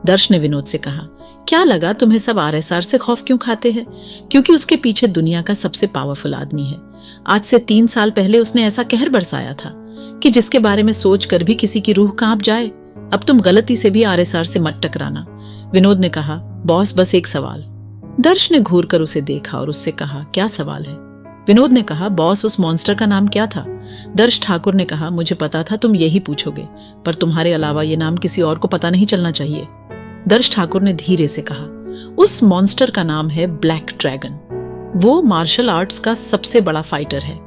दर्श ने विनोद से कहा, क्या लगा तुम्हें सब आरएसआर से खौफ क्यों खाते हैं? क्योंकि उसके पीछे दुनिया का सबसे पावरफुल आदमी है। आज से 3 साल पहले उसने ऐसा कहर बरसाया था कि जिसके बारे में सोच कर भी किसी की रूह कांप जाए। अब तुम गलती से भी आरएसआर से मत टकराना। विनोद ने कहा, बॉस बस एक सवाल। दर्श ने घूर कर उसे देखा और उससे कहा, क्या सवाल है? विनोद ने कहा, बॉस उस मॉन्स्टर का नाम क्या था? दर्श ठाकुर ने कहा, मुझे पता था तुम यही पूछोगे, पर तुम्हारे अलावा ये नाम किसी और को पता नहीं चलना चाहिए। दर्श ठाकुर ने धीरे से कहा, उस मॉन्स्टर का नाम है ब्लैक ड्रैगन। वो मार्शल आर्ट्स का सबसे बड़ा फाइटर है।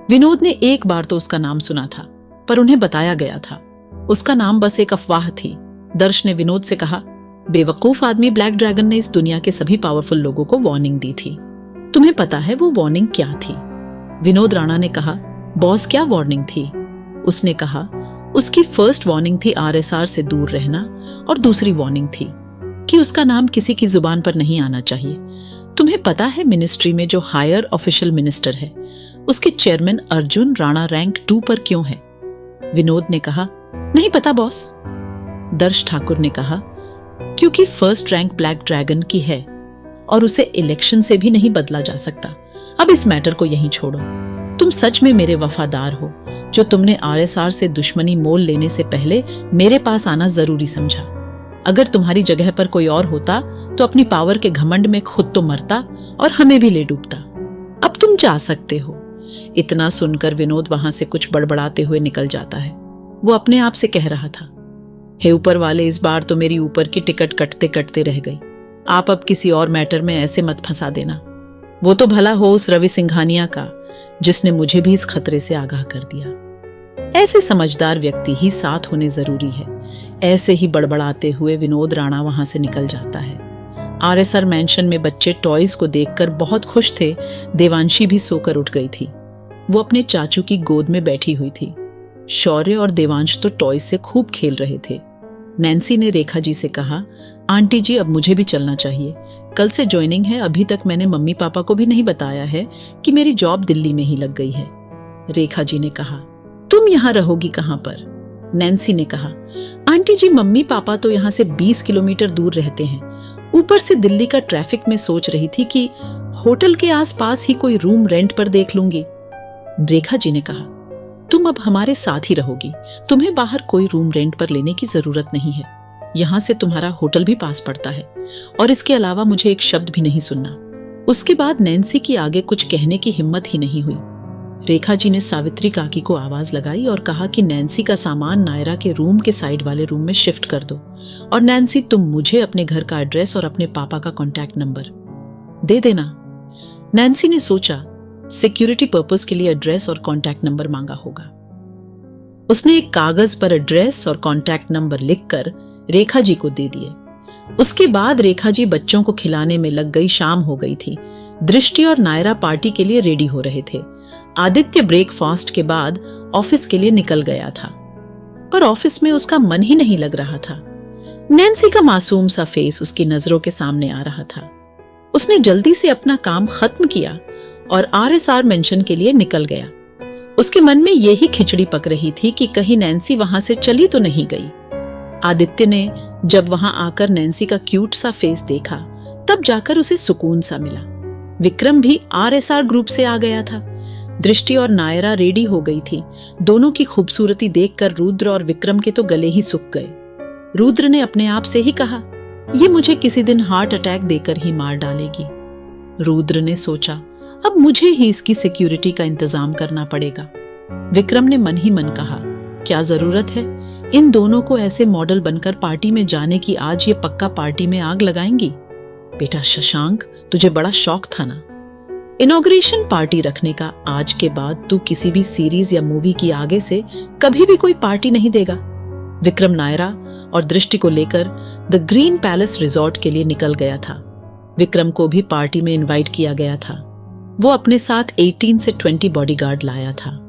विनोद ने एक बार तो उसका नाम सुना था, पर उन्हें बताया गया था उसका नाम बस एक अफवाह थी। दर्श ने विनोद से कहा, बेवकूफ आदमी, ब्लैक ड्रैगन ने इस दुनिया के सभी पावरफुल लोगों को वार्निंग दी थी। तुम्हें पता है वो वार्निंग क्या थी? विनोद राणा ने कहा, बॉस क्या वार्निंग थी? उसने कहा, उसकी फर्स्ट वार्निंग थी आरएसआर से दूर रहना, और दूसरी वार्निंग थी कि उसका नाम किसी की जुबान पर नहीं आना चाहिए। तुम्हें पता है मिनिस्ट्री में जो हायर ऑफिशियल मिनिस्टर है, उसके चेयरमैन अर्जुन राणा रैंक 2 पर क्यों है? विनोद ने कहा, नहीं पता बॉस। दर्श ठाकुर ने कहा, क्योंकि फर्स्ट रैंक ब्लैक ड्रैगन की है और उसे इलेक्शन से भी नहीं बदला जा सकता। अब इस मैटर को यहीं छोड़ो। तुम सच में मेरे वफादार हो, जो तुमने आरएसआर से दुश्मनी मोल लेने से पहले मेरे पास आना जरूरी समझा। अगर तुम्हारी जगह पर कोई और होता तो अपनी पावर के घमंड में खुद तो मरता और हमें भी ले डूबता। अब तुम जा सकते हो। इतना सुनकर विनोद वहां से कुछ बड़बड़ाते हुए निकल जाता है। वो अपने आप से कह रहा था, हे ऊपर वाले, इस बार तो मेरी ऊपर की टिकट कटते कटते रह गई। आप अब किसी और मैटर में ऐसे मत फंसा देना। वो तो भला हो उस रवि सिंघानिया का, जिसने मुझे भी इस खतरे से आगाह कर दिया। ऐसे समझदार व्यक्ति ही साथ होने जरूरी है। ऐसे ही बड़बड़ाते हुए विनोद राणा वहां से निकल जाता है। आरएसआर मैंशन में बच्चे टॉयज को देखकर बहुत खुश थे। देवांशी भी सोकर उठ गई थी। वो अपने चाचू की गोद में बैठी हुई थी। शौर्य और देवांश तो टॉयज से खूब खेल रहे थे। नैन्सी ने रेखा जी से कहा, आंटी जी अब मुझे भी चलना चाहिए। कल से ज्वाइनिंग है। अभी तक मैंने मम्मी पापा को भी नहीं बताया है कि मेरी जॉब दिल्ली में ही लग गई है। रेखा जी ने कहा, तुम यहाँ रहोगी कहाँ पर? नैन्सी ने कहा, आंटी जी मम्मी पापा तो यहाँ से 20 किलोमीटर दूर रहते हैं। ऊपर से दिल्ली का ट्रैफिक में सोच रही थी कि होटल के आसपास ही कोई रूम रेंट पर देख लूंगी। रेखा जी ने कहा, तुम अब हमारे साथ ही रहोगी। तुम्हें बाहर कोई रूम रेंट पर लेने की जरूरत नहीं है। यहाँ से तुम्हारा होटल भी पास पड़ता है, और इसके अलावा मुझे एक शब्द भी नहीं सुनना। उसके बाद नैन्सी की आगे कुछ कहने की हिम्मत ही नहीं हुई। रेखा जी ने सावित्री काकी को आवाज लगाई और कहा कि नैन्सी का सामान नायरा के रूम के साइड वाले रूम में शिफ्ट कर दो, और नैन्सी तुम मुझे अपने घर का एड्रेस और अपने पापा का कॉन्टैक्ट नंबर दे देना। नैन्सी ने सोचा, सिक्योरिटी पर्पस के लिए एड्रेस और कॉन्टैक्ट नंबर मांगा होगा। उसने एक कागज पर एड्रेस और कॉन्टैक्ट नंबर लिखकर रेखा जी को दे दिए। उसके बाद रेखा जी बच्चों को खिलाने में लग गई। शाम हो गई थी। दृष्टि और नायरा पार्टी के लिए रेडी हो रहे थे। आदित्य ब्रेकफास्ट के बाद ऑफिस के लिए निकल गया था, पर ऑफिस में उसका मन ही नहीं लग रहा था। नैन्सी का मासूम सा फेस उसकी नजरों के सामने आ रहा था। उसने जल्दी से अपना काम खत्म किया और आरएसआर मेंशन के लिए निकल गया। उसके मन में यही खिचड़ी पक रही थी कि कहीं नैन्सी वहां से चली तो नहीं गई। आदित्य ने जब वहां आकर नैन्सी का क्यूट सा फेस देखा, तब जाकर उसे सुकून सा मिला। विक्रम भी आरएसआर ग्रुप से आ गया था। दृष्टि और नायरा रेडी हो गई थी। दोनों की खूबसूरती देखकर रुद्र और विक्रम के तो गले ही सूख गए। रुद्र ने अपने आप से ही कहा, ये मुझे किसी दिन हार्ट अटैक देकर ही मार डालेगी। रुद्र ने सोचा, अब मुझे ही इसकी सिक्योरिटी का इंतजाम करना पड़ेगा। विक्रम ने मन ही मन कहा, क्या जरूरत है इन दोनों को ऐसे मॉडल बनकर पार्टी में जाने की। आज ये पक्का पार्टी में आग लगाएंगी। बेटा शशांक, तुझे बड़ा शौक था ना इनॉग्रेशन पार्टी रखने का। आज के बाद तू किसी भी सीरीज या मूवी की आगे से कभी भी कोई पार्टी नहीं देगा। विक्रम नायरा और दृष्टि को लेकर द ग्रीन पैलेस रिजॉर्ट के लिए निकल गया था। विक्रम को भी पार्टी में इनवाइट किया गया था। वो अपने साथ 18 से 20 बॉडीगार्ड लाया था।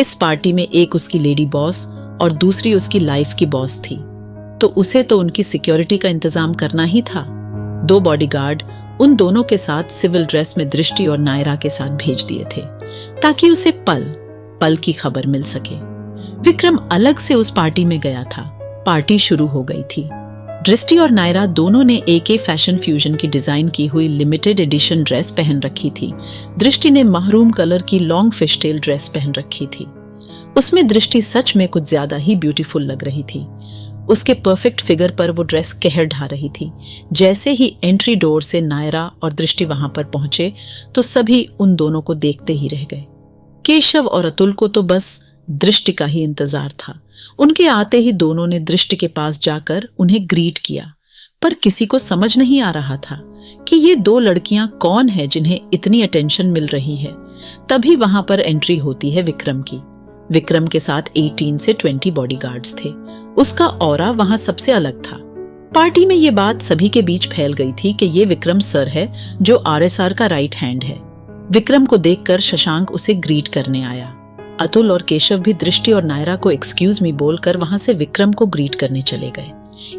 इस पार्टी में एक उसकी लेडी बॉस और दूसरी उसकी लाइफ की बॉस थी, तो उसे तो उनकी सिक्योरिटी का इंतजाम करना ही था। 2 बॉडीगार्ड उन दोनों के साथ सिविल ड्रेस में दृष्टि और नायरा के साथ भेज दिए थे, ताकि उसे पल पल की खबर मिल सके। विक्रम अलग से उस पार्टी में गया था। पार्टी शुरू हो गई थी। दृष्टि और नायरा दोनों ने एके फैशन फ्यूजन की डिजाइन की हुई लिमिटेड एडिशन ड्रेस पहन रखी थी। दृष्टि ने महरूम कलर की लॉन्ग फिशटेल ड्रेस पहन रखी थी। उसमें दृष्टि सच में कुछ ज्यादा ही ब्यूटीफुल लग रही थी। उसके परफेक्ट फिगर पर वो ड्रेस कहर ढा रही थी। जैसे ही एंट्री डोर से नायरा और दृष्टि वहां पर पहुंचे तो सभी उन दोनों को देखते ही रह गए। केशव और अतुल को तो बस दृष्टि का ही इंतजार था। उनके आते ही दोनों ने दृष्टि के पास जाकर उन्हें ग्रीट किया, पर किसी को समझ नहीं आ रहा था कि ये दो लड़कियां कौन है जिन्हें इतनी अटेंशन मिल रही है। तभी वहां पर एंट्री होती है विक्रम की। विक्रम के साथ 18 से 20 बॉडीगार्ड्स थे। उसका ऑरा वहां सबसे अलग था। पार्टी में ये बात सभी के बीच फैल गई थी कि ये विक्रम सर है जो आरएसआर का राइट हैंड है। विक्रम को देखकर शशांक उसे ग्रीट करने आया। अतुल और केशव भी दृष्टि और नायरा को एक्सक्यूज मी बोलकर वहां से विक्रम को ग्रीट करने चले गए।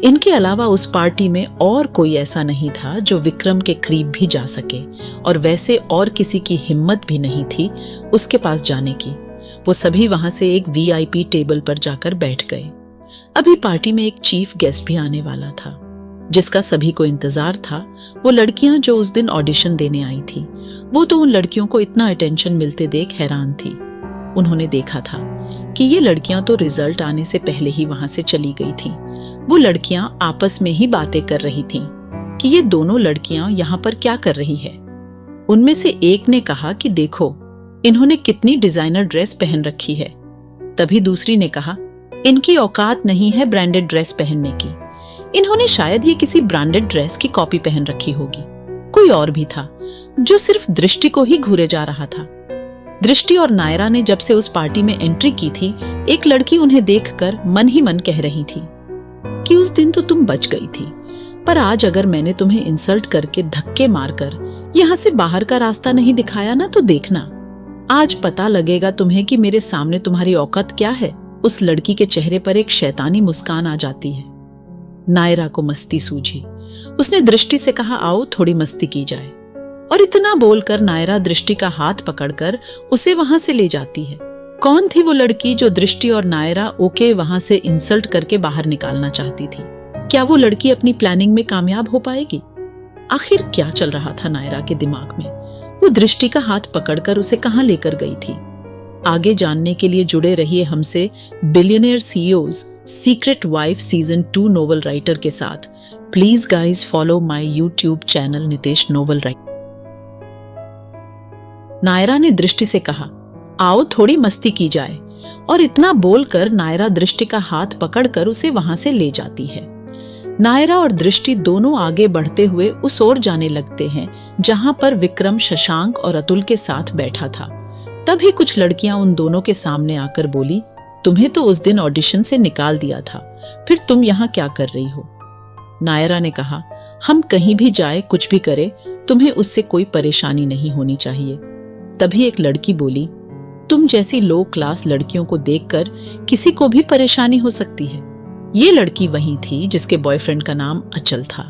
इनके अलावा उस पार्टी में और कोई ऐसा नहीं था जो विक्रम के करीब भी जा सके, और वैसे और किसी की हिम्मत भी नहीं थी उसके पास जाने की। वो सभी वहां से एक वीआईपी टेबल पर जाकर बैठ गए। अभी पार्टी में एक चीफ गेस्ट भी आने वाला था जिसका सभी को इंतजार था। वो लड़कियां जो उस दिन ऑडिशन देने आई थी, वो तो उन लड़कियों को इतना अटेंशन मिलते देख हैरान थी। उन्होंने देखा था कि ये लड़कियां तो रिजल्ट आने से पहले ही वहां से चली गई थी। वो लड़कियां आपस में ही बातें कर रही थीं कि ये दोनों लड़कियां यहाँ पर क्या कर रही है। उनमें से एक ने कहा कि देखो इन्होंने कितनी डिजाइनर ड्रेस पहन रखी है। तभी दूसरी ने कहा इनकी औकात नहीं है ब्रांडेड ड्रेस पहनने की। इन्होंने शायद ये किसी ब्रांडेड ड्रेस की कॉपी पहन रखी होगी। कोई और भी था जो सिर्फ दृष्टि को ही घूरे जा रहा था। दृष्टि और नायरा ने जब से उस पार्टी में एंट्री की थी, एक लड़की उन्हें देखकर मन ही मन कह रही थी कि उस दिन तो तुम बच गई थी, पर आज अगर मैंने तुम्हें इंसल्ट करके धक्के मारकर यहाँ से बाहर का रास्ता नहीं दिखाया ना, तो देखना आज पता लगेगा तुम्हें कि मेरे सामने तुम्हारी औकात क्या है। उस लड़की के चेहरे पर एक शैतानी मुस्कान आ जाती है। नायरा को मस्ती सूझी। उसने दृष्टि से कहा आओ थोड़ी मस्ती की जाए, और इतना बोलकर नायरा दृष्टि का हाथ पकड़कर उसे वहां से ले जाती है। कौन थी वो लड़की जो दृष्टि और नायरा ओके वहां से इंसल्ट करके बाहर निकालना चाहती थी? क्या वो लड़की अपनी प्लानिंग में कामयाब हो पाएगी? आखिर क्या चल रहा था नायरा के दिमाग में? वो दृष्टि का हाथ पकड़कर उसे कहां लेकर गई थी? आगे जानने के लिए जुड़े रहिए हमसे billionaire CEOs secret wife season 2 novel writer के साथ। Please guys follow my YouTube channel Nitesh novel writer. Naira ने दृष्टि से कहा आओ थोड़ी मस्ती की जाए, और इतना बोलकर नायरा दृष्टि का हाथ पकड़कर उसे वहां से ले जाती है। नायरा और दृष्टि दोनों आगे बढ़ते हुए उस ओर जाने लगते हैं जहां पर विक्रम शशांक और अतुल के साथ बैठा था। तभी कुछ लड़कियां उन दोनों के सामने आकर बोली तुम्हें तो उस दिन ऑडिशन से निकाल दिया था, फिर तुम यहाँ क्या कर रही हो? नायरा ने कहा हम कहीं भी जाए कुछ भी करे, तुम्हें उससे कोई परेशानी नहीं होनी चाहिए। तभी एक लड़की बोली तुम जैसी लो क्लास लड़कियों को देखकर किसी को भी परेशानी हो सकती है। ये लड़की वही थी जिसके बॉयफ्रेंड का नाम अचल था।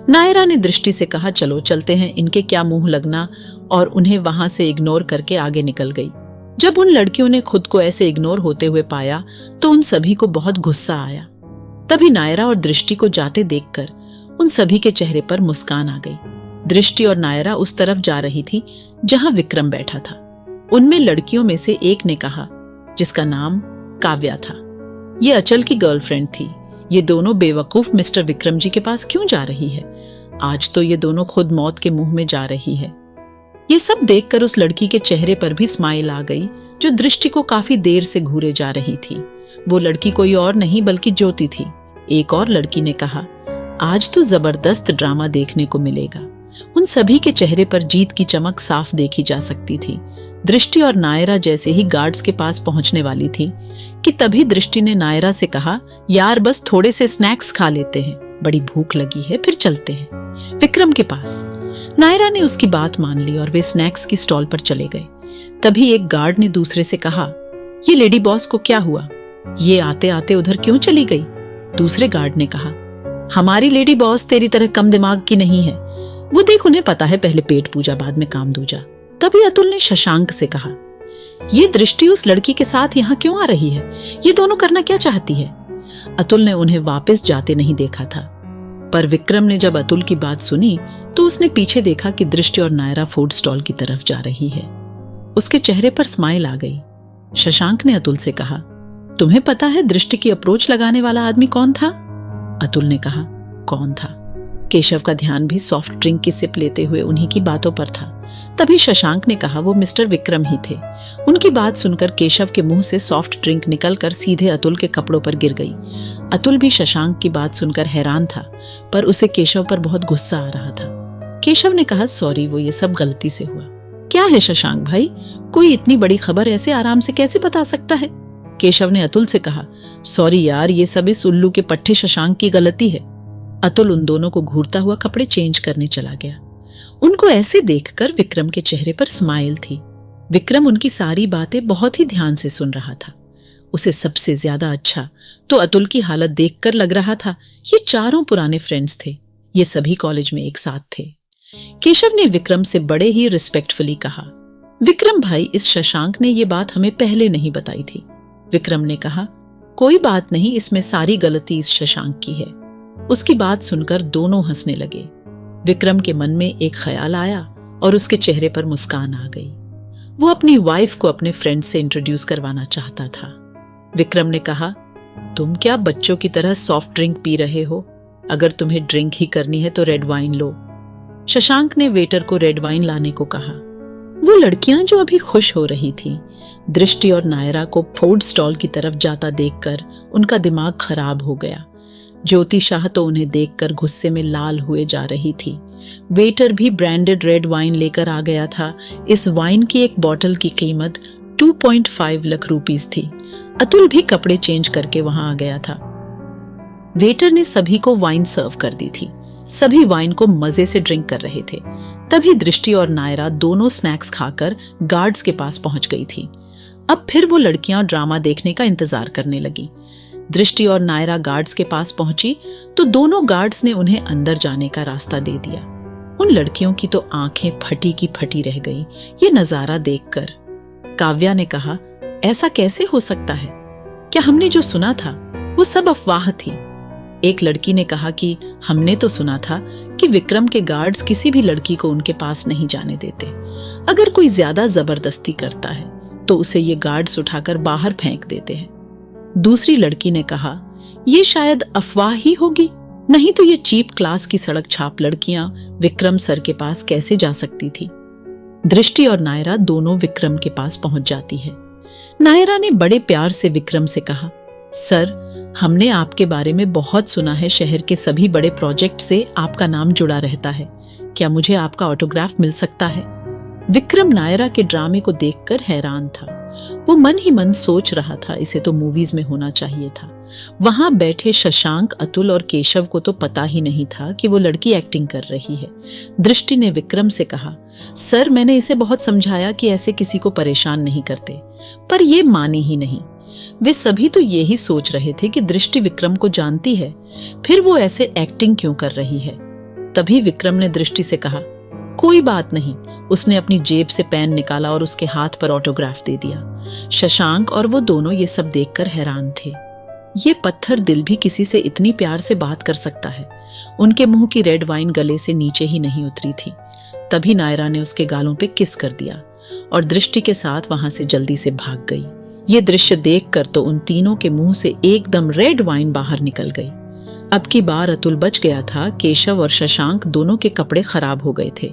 नायरा ने दृष्टि से कहा चलो चलते हैं, इनके क्या मुंह लगना, और उन्हें वहां से इग्नोर करके आगे निकल गई। जब उन लड़कियों ने खुद को ऐसे इग्नोर होते हुए पाया तो उन सभी को बहुत गुस्सा आया। तभी नायरा और दृष्टि को जाते देखकर उन सभी के चेहरे पर मुस्कान आ गई। दृष्टि और नायरा उस तरफ जा रही थी जहां विक्रम बैठा था। उनमें लड़कियों में से एक ने कहा, जिसका नाम काव्या था, ये अचल की गर्लफ्रेंड थी। ये दोनों बेवकूफ मिस्टर विक्रम जी के पास क्यों जा रही है? आज तो ये दोनों खुद मौत के मुंह में जा रही है। ये सब देखकर उस लड़की के चेहरे पर भी स्माइल आ गई जो दृष्टि को काफी देर से घूरे जा रही थी। वो लड़की कोई और नहीं बल्कि ज्योति थी। एक और लड़की ने कहा, आज तो जबरदस्त ड्रामा देखने को मिलेगा। उन सभी के चेहरे पर जीत की चमक साफ देखी जा सकती थी। दृष्टि और नायरा जैसे ही गार्ड्स के पास पहुंचने वाली थी कि तभी दृष्टि ने नायरा से कहा, यार बस थोड़े से स्नैक्स खा लेते हैं, बड़ी भूख लगी है, फिर चलते हैं विक्रम के पास। नायरा ने उसकी बात मान ली और वे स्नैक्स की स्टॉल पर चले गए। तभी एक गार्ड ने दूसरे से कहा, ये लेडी बॉस को क्या हुआ? ये आते आते उधर क्यों चली गई? दूसरे गार्ड ने कहा, हमारी लेडी बॉस तेरी तरह कम दिमाग की नहीं है। वो देख, उन्हें पता है पहले पेट पूजा बाद में काम दूजा। तभी अतुल ने शशांक से कहा, ये दृष्टि उस लड़की के साथ यहाँ क्यों आ रही है? ये दोनों करना क्या चाहती है? अतुल ने उन्हें वापस जाते नहीं देखा था। पर विक्रम ने जब अतुल की बात सुनी तो उसने पीछे देखा कि दृष्टि और नायरा फूड स्टॉल की तरफ जा रही है। उसके चेहरे पर स्माइल आ गई। शशांक ने अतुल से कहा, तुम्हें पता है दृष्टि की अप्रोच लगाने वाला आदमी कौन था? अतुल ने कहा, कौन था? केशव का ध्यान भी सॉफ्ट ड्रिंक की सिप लेते हुए उन्हीं की बातों पर था। तभी शशांक ने कहा, वो मिस्टर विक्रम ही थे। उनकी बात सुनकर केशव के मुंह से सॉफ्ट ड्रिंक निकलकर सीधे अतुल के कपड़ों पर गिर गई। अतुल भी शशांक की बात सुनकर हैरान था, पर उसे केशव पर बहुत गुस्सा आ रहा था। केशव ने कहा, सॉरी, वो ये सब गलती से हुआ। क्या है शशांक भाई, कोई इतनी बड़ी खबर ऐसे आराम से कैसे बता सकता है? केशव ने अतुल से कहा, सॉरी यार, ये सब इस उल्लू के पट्टे शशांक की गलती है। अतुल उन दोनों को घूरता हुआ कपड़े चेंज करने चला गया। उनको ऐसे देखकर विक्रम के चेहरे पर स्माइल थी। विक्रम उनकी सारी बातें बहुत ही ध्यान से सुन रहा था। उसे सबसे ज्यादा अच्छा तो अतुल की हालत देखकर लग रहा था ये चारों पुराने फ्रेंड्स थे, ये सभी कॉलेज में एक साथ थे। केशव ने विक्रम से बड़े ही रिस्पेक्टफुली कहा, विक्रम भाई, इस शशांक ने ये बात हमें पहले नहीं बताई थी। विक्रम ने कहा, कोई बात नहीं, इसमें सारी गलती इस शशांक की है। उसकी बात सुनकर दोनों हंसने लगे। विक्रम के मन में एक ख्याल आया और उसके चेहरे पर मुस्कान आ गई। वो अपनी वाइफ को अपने फ्रेंड से इंट्रोड्यूस करवाना चाहता था। विक्रम ने कहा, तुम क्या बच्चों की तरह सॉफ्ट ड्रिंक पी रहे हो? अगर तुम्हें ड्रिंक ही करनी है तो रेड वाइन लो। शशांक ने वेटर को रेड वाइन लाने को कहा। वो लड़कियां जो अभी खुश हो रही थी, दृष्टि और नायरा को फूड स्टॉल की तरफ जाता देखकर उनका दिमाग खराब हो गया। ज्योति शाह तो उन्हें देखकर गुस्से में लाल हुए जा रही थी। वेटर भी ब्रांडेड रेड वाइन लेकर आ गया था। इस वाइन की एक बोतल की कीमत 2.5 लाख रुपीस थी। अतुल भी कपड़े चेंज करके वहां आ गया था। वेटर ने सभी को वाइन सर्व कर दी थी। सभी वाइन को मजे से ड्रिंक कर रहे थे। तभी दृष्टि और नायरा दोनों स्नैक्स खाकर गार्ड्स के पास पहुंच गई थी। अब फिर वो लड़कियां ड्रामा देखने का इंतजार करने लगी। दृष्टि और नायरा गार्ड्स के पास पहुंची तो दोनों गार्ड्स ने उन्हें अंदर जाने का रास्ता दे दिया। उन लड़कियों की तो आंखें फटी की फटी रह गई ये नजारा देखकर। काव्या ने कहा, ऐसा कैसे हो सकता है? क्या हमने जो सुना था वो सब अफवाह थी? एक लड़की ने कहा कि हमने तो सुना था कि विक्रम के गार्ड्स किसी भी लड़की को उनके पास नहीं जाने देते। अगर कोई ज्यादा जबरदस्ती करता है तो उसे ये गार्ड्स उठाकर बाहर फेंक देते हैं। दूसरी लड़की ने कहा, ये शायद अफवाह ही होगी, नहीं तो ये चीप क्लास की सड़क छाप लड़कियां विक्रम सर के पास कैसे जा सकती थी? दृष्टि और नायरा दोनों विक्रम के पास पहुंच जाती है। नायरा ने बड़े प्यार से विक्रम से कहा, सर, हमने आपके बारे में बहुत सुना है। शहर के सभी बड़े प्रोजेक्ट से आपका नाम जुड़ा रहता है। क्या मुझे आपका ऑटोग्राफ मिल सकता है? विक्रम नायरा के ड्रामे को देखकर हैरान था। वो मन ही मन सोच रहा था, इसे तो मूवीज में होना चाहिए था। वहां बैठे शशांक, अतुल और केशव को तो पता ही नहीं था कि वो लड़की एक्टिंग कर रही है। दृष्टि ने विक्रम से कहा, सर, मैंने इसे बहुत समझाया कि ऐसे किसी को परेशान नहीं करते, पर ये मानी ही नहीं। वे सभी तो यही सोच रहे थे कि दृष्टि विक्रम को जानती है, फिर वो ऐसे एक्टिंग क्यों कर रही है। तभी विक्रम ने दृष्टि से कहा, कोई बात नहीं। उसने अपनी जेब से पेन निकाला और उसके हाथ पर ऑटोग्राफ दे दिया। शशांक और वो दोनों ये सब देखकर हैरान थे। ये पत्थर दिल भी किसी से इतनी प्यार से बात कर सकता है। उनके मुंह की रेड वाइन गले से नीचे ही नहीं उतरी थी। तभी नायरा ने उसके गालों पे किस कर दिया और दृष्टि के साथ वहां से जल्दी से भाग गई। ये दृश्य देखकर तो उन तीनों के मुंह से एकदम रेड वाइन बाहर निकल गई। अब की बार अतुल बच गया था। केशव और शशांक दोनों के कपड़े खराब हो गए थे।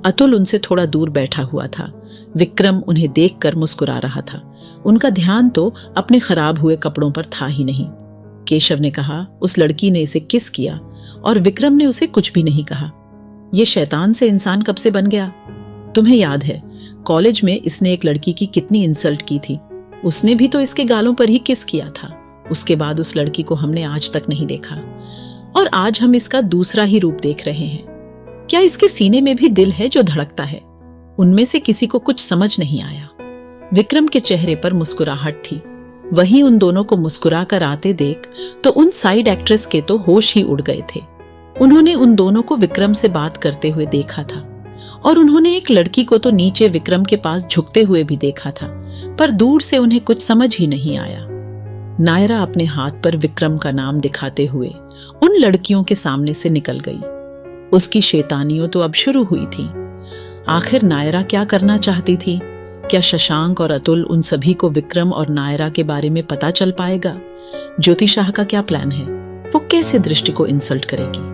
अतुल उनसे थोड़ा दूर बैठा हुआ था। विक्रम उन्हें देखकर मुस्कुरा रहा था। उनका ध्यान तो अपने खराब हुए कपड़ों पर था ही नहीं। केशव ने कहा, उस लड़की ने इसे किस किया और विक्रम ने उसे कुछ भी नहीं कहा। ये शैतान से इंसान कब से बन गया? तुम्हें याद है कॉलेज में इसने एक लड़की की कितनी इंसल्ट की थी। उसने भी तो इसके गालों पर ही किस किया था। उसके बाद उस लड़की को हमने आज तक नहीं देखा और आज हम इसका दूसरा ही रूप देख रहे हैं। क्या इसके सीने में भी दिल है जो धड़कता है? उनमें से किसी को कुछ समझ नहीं आया। विक्रम के चेहरे पर मुस्कुराहट थी। वहीं उन दोनों को मुस्कुरा कर आते देख तो उन साइड एक्ट्रेस के तो होश ही उड़ गए थे। उन्होंने उन दोनों को विक्रम से बात करते हुए देखा था और उन्होंने एक लड़की को तो नीचे विक्रम के पास झुकते हुए भी देखा था, पर दूर से उन्हें कुछ समझ ही नहीं आया। नायरा अपने हाथ पर विक्रम का नाम दिखाते हुए उन लड़कियों के सामने से निकल गई। उसकी शैतानियों तो अब शुरू हुई थी। आखिर नायरा क्या करना चाहती थी? क्या शशांक और अतुल उन सभी को विक्रम और नायरा के बारे में पता चल पाएगा? ज्योति शाह का क्या प्लान है? वो कैसे दृष्टि को इंसल्ट करेगी?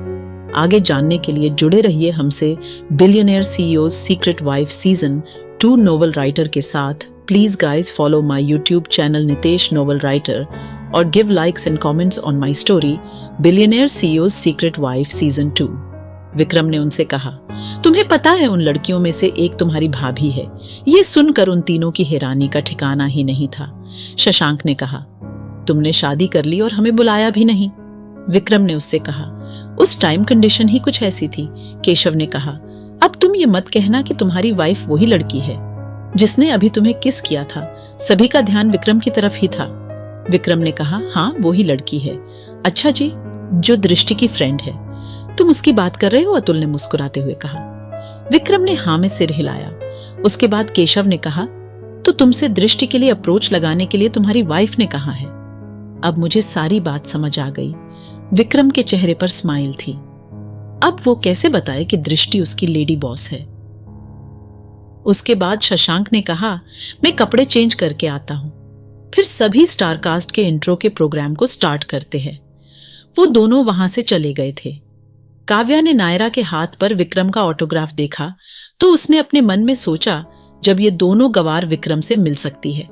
आगे जानने के लिए जुड़े रहिए हमसे billionaire CEO secret wife season 2 novel writer के साथ। Please guys follow my YouTube channel Nitesh novel writer और give likes and comments on my story billionaire CEO secret wife season 2। Vikram ने उनसे कहा, तुम्हें पता है उन लड़कियों में से एक तुम्हारी भाभी है। ये सुनकर उन तीनों की हैरानी का ठिकाना ही नहीं था। शशांक ने कहा, तुमने शादी कर ली और हमें बुलाया भी नहीं। विक्रम ने उससे कहा, उस टाइम कंडीशन ही कुछ ऐसी थी। केशव ने कहा, अब तुम ये मत कहना कि तुम्हारी वाइफ वही लड़की है जिसने अभी तुम्हें किस किया था। सभी का ध्यान विक्रम की तरफ ही था। विक्रम ने कहा, हाँ वही लड़की है। अच्छा जी, जो दृष्टि की फ्रेंड है। तुम उसकी बात कर रहे हो? अतुल ने मुस्कुराते हुए कहा। विक्रम ने हाँ में सिर हिलाया। उसके बाद केशव ने कहा, तो तुमसे दृष्टि के लिए अप्रोच लगाने के लिए तुम्हारी वाइफ ने कहा है। अब मुझे सारी बात समझ आ गई। विक्रम के चेहरे पर स्माइल थी। अब वो कैसे बताए कि दृष्टि उसकी लेडी बॉस है? उसके बाद शशांक ने कहा, मैं कपड़े चेंज करके आता हूं, फिर सभी स्टारकास्ट के इंट्रो के प्रोग्राम को स्टार्ट करते हैं। वो दोनों वहां से चले गए थे। काव्या ने नायरा के हाथ पर विक्रम का ऑटोग्राफ देखा तो उसने अपने मन में सोचा, जब ये दोनों गवार विक्रम से मिल सकती है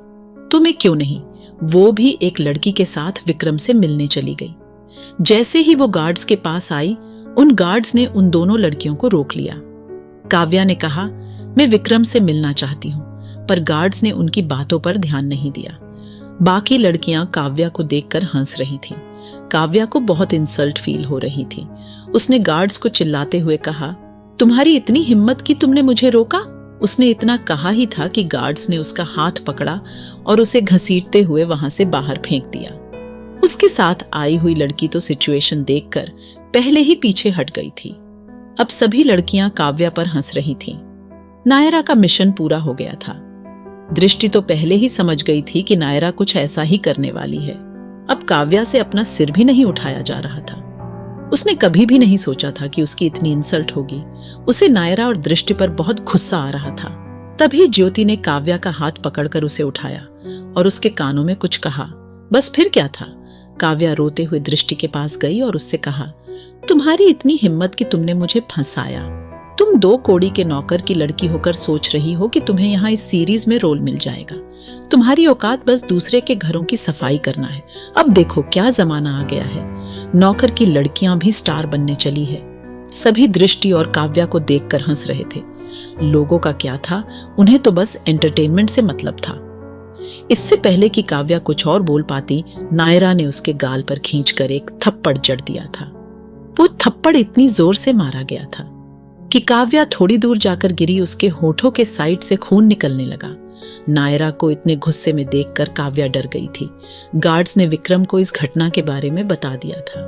तो मैं क्यों नहीं। वो भी एक लड़की के साथ विक्रम से मिलने चली गई। जैसे ही वो गार्ड्स के पास आई, उन गार्ड्स ने उन दोनों लड़कियों को रोक लिया। काव्या ने कहा, मैं विक्रम से मिलना चाहती हूं, पर गार्ड्स ने उनकी बातों पर ध्यान नहीं दिया। बाकी लड़कियां काव्या को देखकर हंस रही थीं। काव्या को बहुत इंसल्ट फील हो रही थी। उसने गार्ड्स को चिल्लाते हुए कहा, तुम्हारी इतनी हिम्मत कि तुमने मुझे रोका? उसने इतना कहा ही था कि गार्ड्स ने उसका हाथ पकड़ा और उसे घसीटते हुए वहां से बाहर फेंक दिया। उसके साथ आई हुई लड़की तो सिचुएशन देखकर पहले ही पीछे हट गई थी। अब सभी लड़कियां काव्या पर हंस रही थीं। नायरा का मिशन पूरा हो गया था। दृष्टि तो पहले ही समझ गई थी कि नायरा कुछ ऐसा ही करने वाली है। अब काव्या से अपना सिर भी नहीं उठाया जा रहा था। उसने कभी भी नहीं सोचा था कि उसकी इतनी इंसल्ट होगी। उसे नायरा और दृष्टि पर बहुत गुस्सा आ रहा था। तभी ज्योति ने काव्या का हाथ पकड़कर उसे उठाया और उसके कानों में कुछ कहा। बस फिर क्या था? काव्या रोते हुए दृष्टि के पास गई और उससे कहा, तुम्हारी इतनी हिम्मत कि तुमने मुझे फंसाया। तुम 2 कोड़ी के नौकर की लड़की होकर सोच रही हो कि तुम्हें यहाँ इस सीरीज में रोल मिल जाएगा। तुम्हारी औकात बस दूसरे के घरों की सफाई करना है। अब देखो क्या जमाना आ गया है। नौकर की लड़कियां भी स्टार बनने चली है। सभी दृष्टि और काव्या को देखकर हंस रहे थे। लोगों का क्या था, उन्हें तो बस एंटरटेनमेंट से मतलब था। इससे पहले कि काव्या कुछ और बोल पाती, नायरा ने उसके गाल पर खींचकर एक थप्पड़ जड़ दिया था। वो थप्पड़ इतनी जोर से मारा गया था कि काव्या थोड़ी दूर जाकर गिरी। उसके होठों के साइड से खून निकलने लगा। नायरा को इतने गुस्से में देखकर काव्या डर गई थी। गार्ड्स ने विक्रम को इस घटना के बारे में बता दिया था।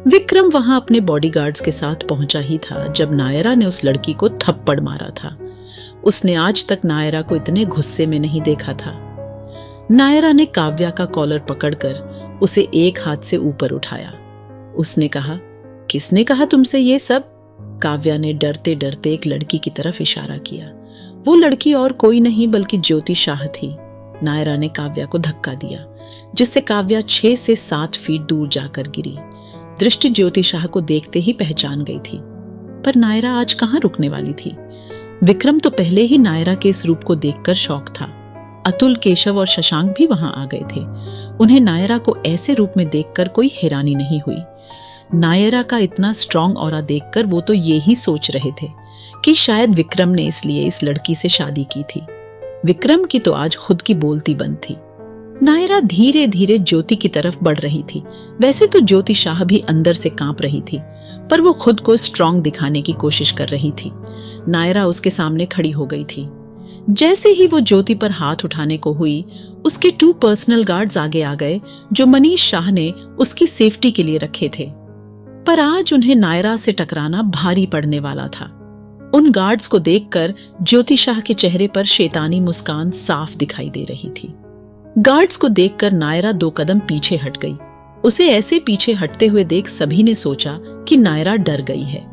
विक्रम वहां अपने बॉडीगार्ड्स के साथ पहुंचा ही था जब नायरा ने उस लड़की को थप्पड़ मारा था। उसने आज तक नायरा को इतने गुस्से में नहीं देखा था। नायरा ने काव्या का कॉलर पकड़कर उसे एक हाथ से ऊपर उठाया। उसने कहा, किसने कहा तुमसे ये सब? काव्या ने डरते डरते एक लड़की की तरफ इशारा किया। वो लड़की और कोई नहीं बल्कि ज्योति शाह थी। नायरा ने काव्या को धक्का दिया, जिससे काव्या 6 से 7 फीट दूर जाकर गिरी। दृष्टि ज्योति शाह को देखते ही पहचान गई थी, पर नायरा आज कहां रुकने वाली थी। विक्रम तो पहले ही नायरा के इस रूप को देखकर शॉक था। अतुल, केशव और शशांक भी वहां आ गए थे। उन्हें नायरा को ऐसे रूप में देखकर कोई हैरानी नहीं हुई। नायरा का इतना स्ट्रॉन्ग ऑरा देखकर वो तो ये ही सोच रहे थे कि शायद विक्रम ने इसलिए इस लड़की से शादी की थी। विक्रम की तो आज खुद की बोलती बंद थी। नायरा धीरे धीरे ज्योति की तरफ बढ़ रही थी। वैसे तो ज्योति शाह भी अंदर से कांप रही थी, पर वो खुद को स्ट्रॉन्ग दिखाने की कोशिश कर रही थी। नायरा उसके सामने खड़ी हो गई थी। जैसे ही वो ज्योति पर हाथ उठाने को हुई, उसके 2 पर्सनल गार्ड्स आगे आ गए जो मनीष शाह ने उसकी सेफ्टी के लिए रखे थे। पर आज उन्हें नायरा से टकराना भारी पड़ने वाला था। उन गार्ड्स को देखकर ज्योति शाह के चेहरे पर शैतानी मुस्कान साफ दिखाई दे रही थी। गार्ड्स को देखकर नायरा 2 कदम पीछे हट गई। उसे ऐसे पीछे हटते हुए देख सभी ने सोचा कि नायरा डर गई है।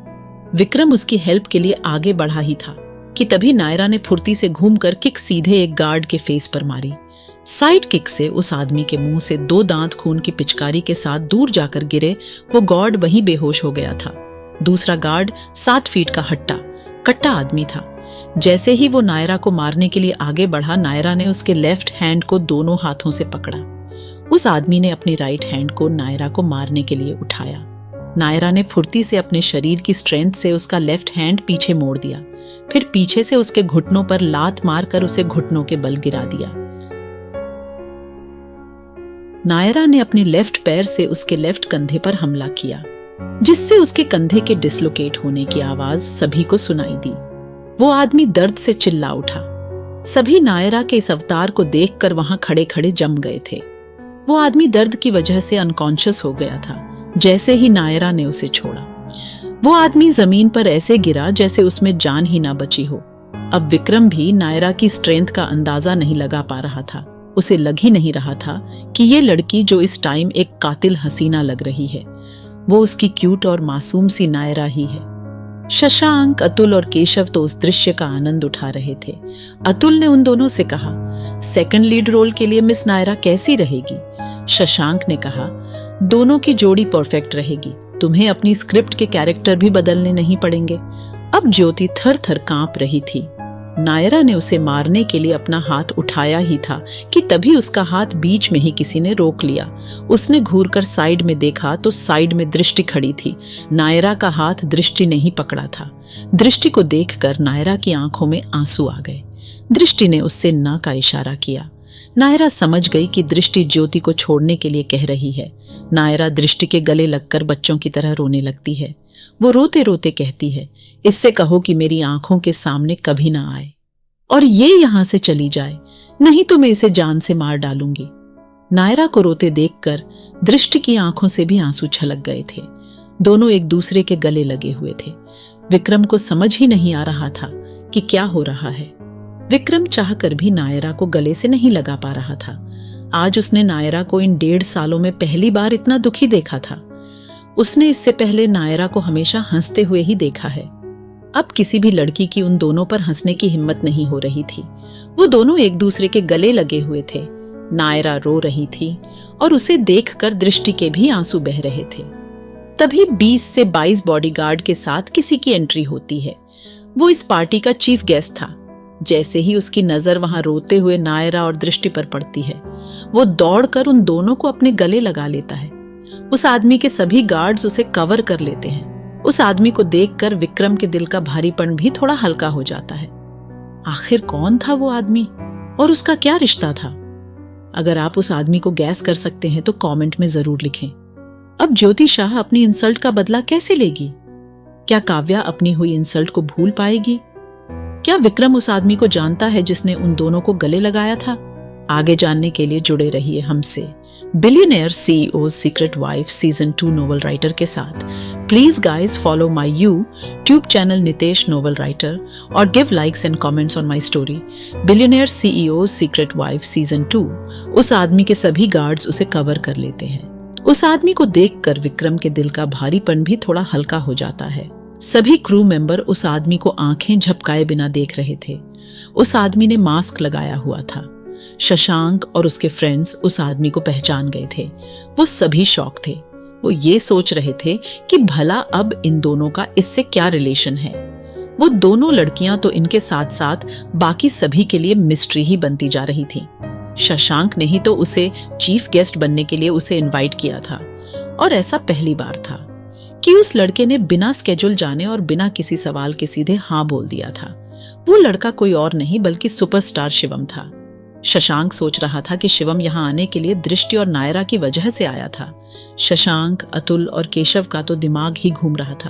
विक्रम उसकी हेल्प के लिए आगे बढ़ा ही था कि तभी नायरा ने फुर्ती से घूमकर किक सीधे एक गार्ड के फेस पर मारी। साइड किक से उस आदमी के मुंह से 2 दांत खून की पिचकारी के साथ दूर जाकर गिरे। वो गार्ड वहीं बेहोश हो गया था। दूसरा गार्ड 7 फीट का हट्टा कट्टा आदमी था। जैसे ही वो नायरा को मारने के लिए आगे बढ़ा, नायरा ने उसके लेफ्ट हैंड को दोनों हाथों से पकड़ा। उस आदमी ने अपनी राइट हैंड को नायरा को मारने के लिए उठाया। नायरा ने फुर्ती से अपने शरीर की स्ट्रेंथ से उसका लेफ्ट हैंड पीछे मोड़ दिया, फिर पीछे से उसके घुटनों पर लात मारकर उसे घुटनों के बल गिरा दिया। नायरा ने अपने लेफ्ट पैर से उसके लेफ्ट कंधे पर हमला किया, जिससे उसके कंधे के डिसलोकेट होने की आवाज सभी को सुनाई दी। वो आदमी दर्द से चिल्ला उठा। सभी नायरा के इस अवतार को देखकर वहां खड़े खड़े जम गए थे। वो आदमी दर्द की वजह से अनकॉन्शियस हो गया था जैसे ही नायरा ने उसे छोड़ा। वो आदमी जमीन पर ऐसे गिरा जैसे उसमें जान ही ना बची हो। अब विक्रम भी नायरा की स्ट्रेंथ का अंदाजा नहीं लगा पा रहा था। उसे लग ही नहीं रहा था कि ये लड़की जो इस टाइम एक कातिल हसीना लग रही है, वो उसकी क्यूट और मासूम सी नायरा ही है। शशांक, अतुल और केशव तो उस दृश्य का आनंद उठा रहे थे। अतुल ने उन दोनों से कहा, सेकंड लीड रोल के लिए मिस नायरा कैसी रहेगी? शशांक ने कहा, दोनों की जोड़ी परफेक्ट रहेगी। तुम्हें अपनी स्क्रिप्ट के कैरेक्टर भी बदलने नहीं पड़ेंगे। अब ज्योति थर थर कांप रही थी। नायरा ने उसे मारने के लिए अपना हाथ उठाया ही था कि तभी उसका हाथ बीच में ही किसी ने रोक लिया। उसने घूरकर साइड में देखा तो साइड में दृष्टि खड़ी थी। नायरा का हाथ दृष्टि ने ही पकड़ा था। दृष्टि को देखकर नायरा की आंखों में आंसू आ गए। दृष्टि ने उससे ना का इशारा किया। नायरा समझ गई कि दृष्टि ज्योति को छोड़ने के लिए कह रही है। नायरा दृष्टि के गले लगकर बच्चों की तरह रोने लगती है। वो रोते रोते कहती है, इससे कहो कि मेरी आंखों के सामने कभी ना आए और ये यहां से चली जाए, नहीं तो मैं इसे जान से मार डालूंगी। नायरा को रोते देखकर दृष्टि की आंखों से भी आंसू छलक गए थे। दोनों एक दूसरे के गले लगे हुए थे। विक्रम को समझ ही नहीं आ रहा था कि क्या हो रहा है। विक्रम चाहकर भी नायरा को गले से नहीं लगा पा रहा था। आज उसने नायरा को इन 1.5 सालों में पहली बार इतना दुखी देखा था। उसने इससे पहले नायरा को हमेशा हंसते हुए ही देखा है। अब किसी भी लड़की की उन दोनों पर हंसने की हिम्मत नहीं हो रही थी। वो दोनों एक दूसरे के गले लगे हुए थे। नायरा रो रही थी और उसे देखकर दृष्टि के भी आंसू बह रहे थे। तभी 20 से 22 बॉडीगार्ड के साथ किसी की एंट्री होती है। वो इस पार्टी का चीफ गेस्ट था। जैसे ही उसकी नजर वहां रोते हुए नायरा और दृष्टि पर पड़ती है, वो दौड़कर उन दोनों को अपने गले लगा लेता है। उस आदमी के सभी गार्ड्स उसे कवर कर लेते हैं। उस आदमी को देखकर विक्रम के दिल का भारीपन भी थोड़ा हल्का हो जाता है। आखिर कौन था वो आदमी और उसका क्या रिश्ता था? अगर आप उस आदमी को गैस कर सकते हैं तो कमेंट में जरूर लिखें। अब ज्योति शाह अपनी इंसल्ट का बदला कैसे लेगी? क्या काव्या अपनी हुई इंसल्ट को भूल पाएगी? क्या विक्रम उस आदमी को जानता है जिसने उन दोनों को गले लगाया था? आगे जानने के लिए जुड़े रहिए हमसे billionaire CEO secret wife season 2 novel writer के साथ। Please guys follow my YouTube channel Nitesh novel writer और give likes and comments on my story billionaire CEO secret wife season 2। उस आदमी के सभी गार्ड्स उसे कवर कर लेते हैं। उस आदमी को देखकर विक्रम के दिल का भारीपन भी थोड़ा हल्का हो जाता है। सभी क्रू मेंबर उस आदमी को आंखें झपकाए बिना देख रहे थे। उस आदमी ने मास्क लगाया हुआ था। शशांक और उसके फ्रेंड्स उस आदमी को पहचान गए थे। वो सभी शॉक थे। वो ये सोच रहे थे कि भला अब इन दोनों का इससे क्या रिलेशन है। वो दोनों लड़कियां तो इनके साथ साथ बाकी सभी के लिए मिस्ट्री ही बनती जा रही थी। शशांक ने ही तो उसे चीफ गेस्ट बनने के लिए उसे इनवाइट किया था और ऐसा पहली बार था कि उस लड़के ने बिना स्केड्यूल जाने और बिना किसी सवाल के सीधे हाँ बोल दिया था। वो लड़का कोई और नहीं बल्कि सुपरस्टार शिवम था। शशांक सोच रहा था कि शिवम यहाँ आने के लिए दृष्टि और नायरा की वजह से आया था। शशांक, अतुल और केशव का तो दिमाग ही घूम रहा था।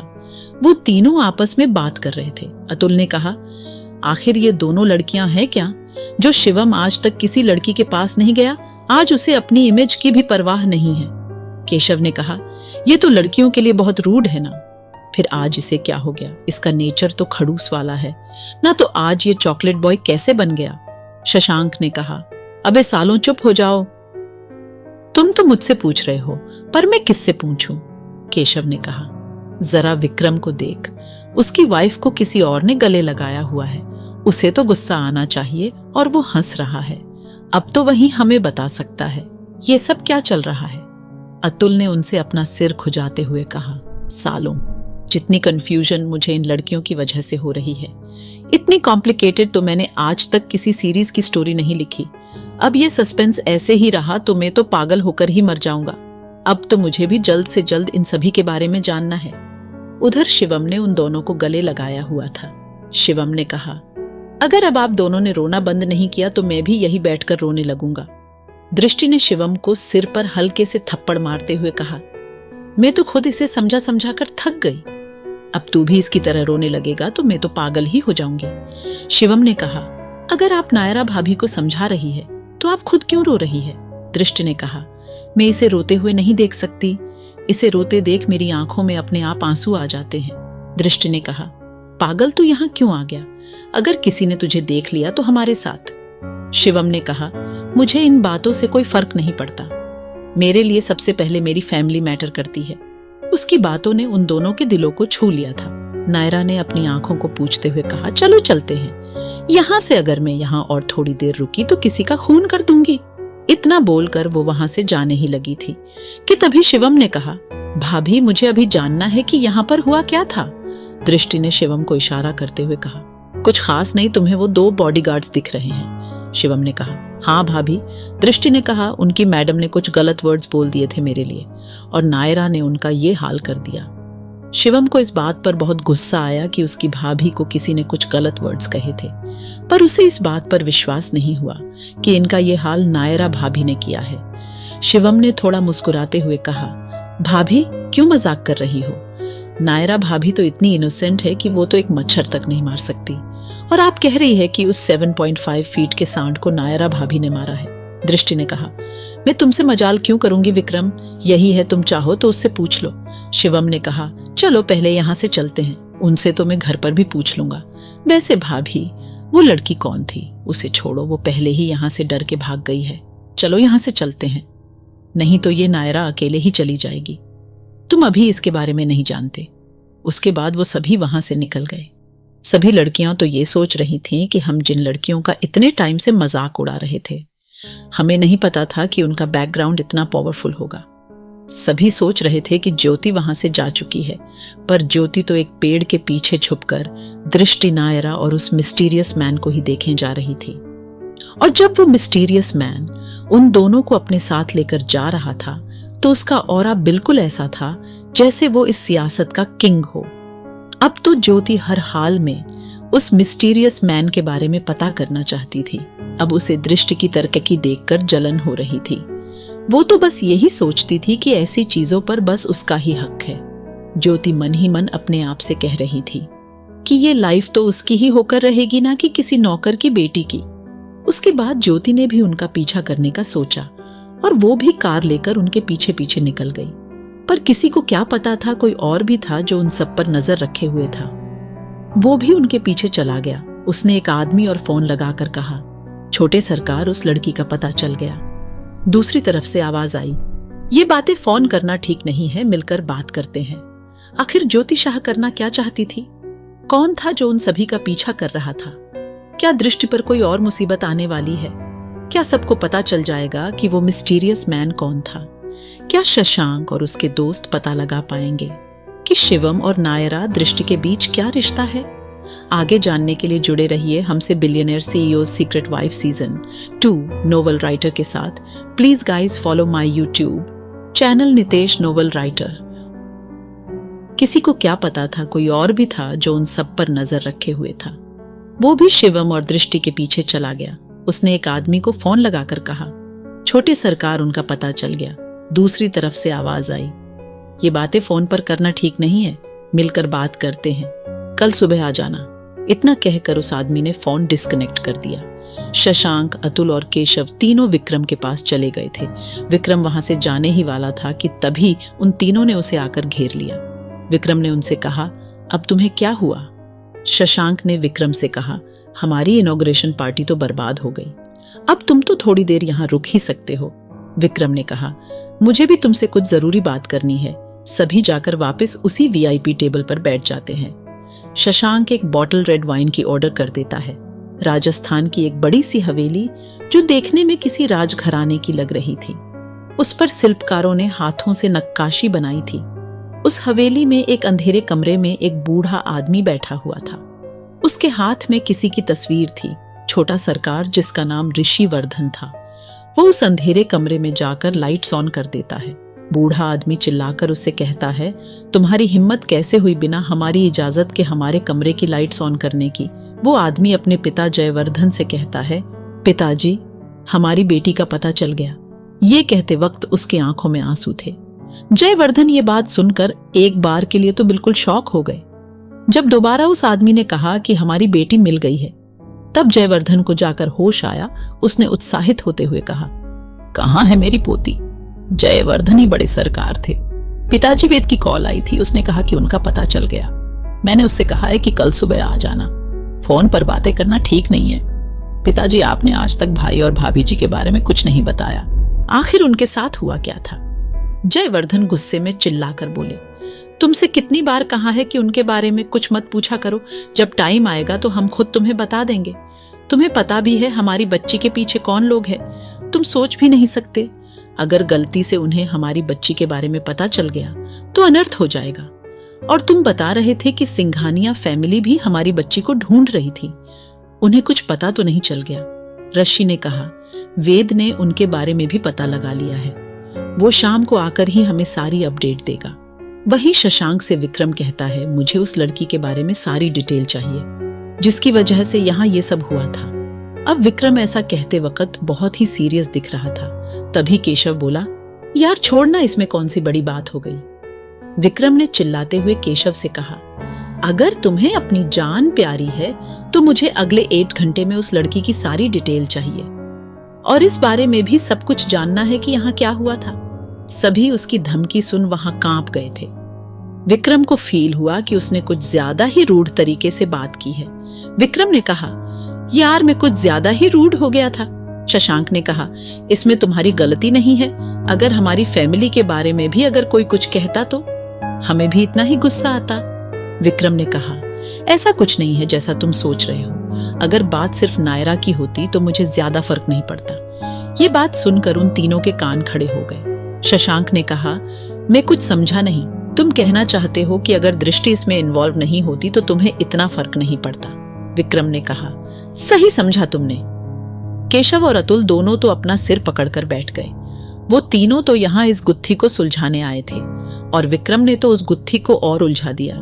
वो तीनों आपस में बात कर रहे थे। अतुल ने कहा, आखिर ये दोनों लड़कियां हैं क्या? जो शिवम आज तक किसी लड़की के पास नहीं गया, आज उसे अपनी इमेज की भी परवाह नहीं है। केशव ने कहा, ये तो लड़कियों के लिए बहुत रूड है ना। फिर आज इसे क्या हो गया? इसका नेचर तो खड़ूस वाला है ना। तो आज ये चॉकलेट बॉय कैसे बन गया? शशांक ने कहा, अबे सालों चुप हो जाओ। तुम तो मुझसे पूछ रहे हो, पर मैं किससे पूछूं? केशव ने कहा। जरा विक्रम को देख, उसकी वाइफ को किसी और ने गले लगाया हुआ है। उसे तो गुस्सा आना चाहिए और वो हंस रहा है। अब तो वही हमें बता सकता है ये सब क्या चल रहा है। अतुल ने उनसे अपना सिर खुजाते हुए कहा, सालों, जितनी कंफ्यूजन मुझे इन लड़कियों की वजह से हो रही है, इतनी कॉम्प्लिकेटेड तो मैंने आज तक किसी सीरीज की स्टोरी नहीं लिखी। अब ये सस्पेंस ऐसे ही रहा तो मैं तो पागल होकर ही मर जाऊंगा। अब तो मुझे भी जल्द से जल्द इन सभी के बारे में जानना है। उधर शिवम ने उन दोनों को गले लगाया हुआ था। शिवम ने कहा, अगर अब आप दोनों ने रोना बंद नहीं किया तो मैं भी यही बैठकर रोने लगूंगा। दृष्टि ने शिवम को सिर पर हल्के से थप्पड़ मारते हुए कहा, मैं तो खुद इसे समझा समझा कर थक गई। अब तू भी इसकी तरह रोने लगेगा तो मैं तो पागल ही हो जाऊंगी। शिवम ने कहा, अगर आप नायरा भाभी को समझा रही है तो आप खुद क्यों रो रही है? दृष्टि ने कहा, मैं इसे रोते हुए नहीं देख सकती। इसे रोते देख मेरी आंखों में अपने आप आंसू आ जाते हैं। दृष्टि ने कहा, पागल तू यहाँ क्यों आ गया? अगर किसी ने तुझे देख लिया तो हमारे साथ। शिवम ने कहा, मुझे इन बातों से कोई फर्क नहीं पड़ता। मेरे लिए सबसे पहले मेरी फैमिली मैटर करती है। उसकी बातों ने उन दोनों के दिलों को छू लिया था। नायरा ने अपनी आंखों को पूछते हुए कहा, चलो चलते हैं। यहाँ से अगर मैं यहाँ और थोड़ी देर रुकी तो किसी का खून कर दूंगी। इतना बोलकर वो वहां से जाने ही लगी थी कि तभी शिवम ने कहा, भाभी मुझे अभी जानना है कि यहाँ पर हुआ क्या था। दृष्टि ने शिवम को इशारा करते हुए कहा, कुछ खास नहीं, तुम्हें वो 2 बॉडीगार्ड्स दिख रहे हैं। शिवम ने कहा, हाँ भाभी। दृष्टि ने कहा, उनकी मैडम ने कुछ गलत वर्ड्स बोल दिए थे मेरे लिए और नायरा ने उनका ये हाल कर दिया। शिवम को इस बात पर बहुत गुस्सा आया कि उसकी भाभी को किसी ने कुछ गलत वर्ड्स कहे थे, पर उसे इस बात पर विश्वास नहीं हुआ कि इनका ये हाल नायरा भाभी ने किया है। शिवम ने थोड़ा मुस्कुराते हुए कहा, भाभी क्यों मजाक कर रही हो? नायरा भाभी तो इतनी इनोसेंट है कि वो तो एक मच्छर तक नहीं मार सकती, और आप कह रही है कि उस 7.5 फीट के सांड को नायरा भाभी ने मारा है। दृष्टि ने कहा, मैं तुमसे मजाल क्यों करूंगी विक्रम, यही है, तुम चाहो तो उससे पूछ लो। शिवम ने कहा, चलो पहले यहाँ से चलते हैं, उनसे तो मैं घर पर भी पूछ लूंगा। वैसे भाभी, वो लड़की कौन थी? उसे छोड़ो, वो पहले ही यहाँ से डर के भाग गई है। चलो यहाँ से चलते हैं, नहीं तो ये नायरा अकेले ही चली जाएगी। तुम अभी इसके बारे में नहीं जानते। उसके बाद वो सभी वहां से निकल गए। सभी लड़कियां तो ये सोच रही थीं कि हम जिन लड़कियों का इतने टाइम से मजाक उड़ा रहे थे, हमें नहीं पता था कि उनका बैकग्राउंड इतना पावरफुल होगा। सभी सोच रहे थे कि ज्योति वहां से जा चुकी है, पर ज्योति तो एक पेड़ के पीछे छुपकर दृष्टि, नायरा और उस मिस्टीरियस मैन को ही देखे जा रही थी। और जब वो मिस्टीरियस मैन उन दोनों को अपने साथ लेकर जा रहा था तो उसका ऑरा बिल्कुल ऐसा था जैसे वो इस सियासत का किंग हो। अब तो ज्योति हर हाल में उस मिस्टीरियस मैन के बारे में पता करना चाहती थी। अब उसे दृष्टि की तरक्की देखकर जलन हो रही थी। वो तो बस यही सोचती थी कि ऐसी चीजों पर बस उसका ही हक है। ज्योति मन ही मन अपने आप से कह रही थी कि ये लाइफ तो उसकी ही होकर रहेगी, ना कि किसी नौकर की बेटी की। उसके बाद ज्योति ने भी उनका पीछा करने का सोचा और वो भी कार लेकर उनके पीछे पीछे निकल गई। पर किसी को क्या पता था, कोई और भी था जो उन सब पर नजर रखे हुए था। वो भी उनके पीछे चला गया। उसने एक आदमी और फोन लगाकर कहा, छोटे सरकार, उस लड़की का पता चल गया। दूसरी तरफ से आवाज आई, ये बातें फोन करना ठीक नहीं है, मिलकर बात करते हैं। आखिर ज्योति शाह करना क्या चाहती थी? कौन था जो उन सभी का पीछा कर रहा था? क्या दृष्टि पर कोई और मुसीबत आने वाली है? क्या सबको पता चल जाएगा कि वो मिस्टीरियस मैन कौन था? क्या शशांक और उसके दोस्त पता लगा पाएंगे कि शिवम और नायरा दृष्टि के बीच क्या रिश्ता है? आगे जानने के लिए जुड़े रहिए हमसे billionaire CEO secret wife season 2 novel writer के साथ। Please guys follow my YouTube channel Nitesh novel writer. किसी को क्या पता था, कोई और भी था जो उन सब पर नजर रखे हुए था। वो भी शिवम और दृष्टि के पीछे चला गया। उसने एक आदमी को फोन लगाकर कहा, छोटे सरकार, उनका पता चल गया। दूसरी तरफ से आवाज आई, ये बातें फोन पर करना ठीक नहीं है, मिलकर बात करते हैं, कल सुबह आ जाना। इतना कहकर उस आदमी ने फोन डिस्कनेक्ट कर दिया। शशांक, अतुल और केशव तीनों विक्रम के पास चले गए थे। विक्रम वहां से जाने ही वाला था कि तभी उन तीनों ने उसे आकर घेर लिया। विक्रम ने उनसे कहा, अब तुम्हें क्या हुआ? शशांक ने विक्रम से कहा, हमारी इनॉग्रेशन पार्टी तो बर्बाद हो गई, अब तुम तो थोड़ी देर यहाँ रुक ही सकते हो। विक्रम ने कहा, मुझे भी तुमसे कुछ जरूरी बात करनी है। सभी जाकर वापस उसी वीआईपी टेबल पर बैठ जाते हैं। शशांक एक बॉटल रेड वाइन की ऑर्डर कर देता है। राजस्थान की एक बड़ी सी हवेली जो देखने में किसी राजघराने की लग रही थी। उस पर शिल्पकारों ने हाथों से नक्काशी बनाई थी। उस हवेली में एक अंधेरे कमरे में एक बूढ़ा आदमी बैठा हुआ था। उसके हाथ में किसी की तस्वीर थी, छोटा सरकार जिसका नाम ऋषि वर्धन था। वो उस अंधेरे कमरे में जाकर लाइट्स ऑन कर देता है। बूढ़ा आदमी चिल्लाकर उससे कहता है, तुम्हारी हिम्मत कैसे हुई बिना हमारी इजाजत के हमारे कमरे की लाइट्स ऑन करने की? वो आदमी अपने पिता जयवर्धन से कहता है, पिताजी, हमारी बेटी का पता चल गया। ये कहते वक्त उसकी आंखों में आंसू थे। जयवर्धन ये बात सुनकर एक बार के लिए तो बिल्कुल शॉक हो गए। जब दोबारा उस आदमी ने कहा कि हमारी बेटी मिल गई है, तब जयवर्धन को जाकर होश आया। उसने उत्साहित होते हुए कहा, कहाँ है मेरी पोती? जयवर्धन ही बड़े सरकार थे। पिताजी वेद की कॉल आई थी, उसने कहा कि उनका पता चल गया। मैंने उससे कहा है कि कल सुबह आ जाना। फोन पर बातें करना ठीक नहीं है। पिताजी, आपने आज तक भाई और भाभी जी के बारे में कुछ नहीं बताया। आखिर उनके साथ हुआ क्या था? जयवर्धन गुस्से में चिल्लाकर बोले, तुमसे कितनी बार कहा है कि उनके बारे में कुछ मत पूछा करो। जब टाइम आएगा तो हम खुद तुम्हें बता देंगे। तुम्हें पता भी है हमारी बच्ची के पीछे कौन लोग हैं। तुम सोच भी नहीं सकते, अगर गलती से उन्हें हमारी बच्ची के बारे में पता चल गया तो अनर्थ हो जाएगा। और तुम बता रहे थे कि सिंघानिया फैमिली भी हमारी बच्ची को ढूंढ रही थी। उन्हें कुछ पता तो नहीं चल गया? ऋषि ने कहा, वेद ने उनके बारे में भी पता लगा लिया है। वो शाम को आकर ही हमें सारी अपडेट देगा। वही शशांक से विक्रम कहता है, मुझे उस लड़की के बारे में सारी डिटेल चाहिए जिसकी वजह से यहाँ ये सब हुआ था। अब विक्रम ऐसा कहते वक्त बहुत ही सीरियस दिख रहा था। तभी केशव बोला, यार छोड़ना, इसमें कौन सी बड़ी बात हो गई। विक्रम ने चिल्लाते हुए केशव से कहा, अगर तुम्हें अपनी जान प्यारी है तो मुझे अगले 8 घंटे में उस लड़की की सारी डिटेल चाहिए और इस बारे में भी सब कुछ जानना है कि यहाँ क्या हुआ था। सभी उसकी धमकी सुन वहां कांप गए थे। विक्रम को फील हुआ कि उसने कुछ ज्यादा ही रूढ़ तरीके से बात की है। विक्रम ने कहा, यार मैं कुछ ज्यादा ही रूढ़ हो गया था। शशांक ने कहा, इसमें तुम्हारी गलती नहीं है। अगर हमारी फैमिली के बारे में भी अगर कोई कुछ कहता तो हमें भी इतना ही गुस्सा आता। विक्रम ने कहा, ऐसा कुछ नहीं है जैसा तुम सोच रहे हो। अगर बात सिर्फ नायरा की होती तो मुझे ज्यादा फर्क नहीं पड़ता। ये बात सुनकर उन तीनों के कान खड़े हो गए। शशांक ने कहा, मैं कुछ समझा नहीं। तुम कहना चाहते हो कि अगर दृष्टि इसमें इन्वॉल्व नहीं होती तो तुम्हें इतना फर्क नहीं पड़ता? विक्रम ने कहा, सही समझा तुमने। केशव और अतुल दोनों तो अपना सिर पकड़कर बैठ गए। वो तीनों तो यहाँ इस गुत्थी को सुलझाने आए थे और विक्रम ने तो उस गुत्थी को और उलझा दिया।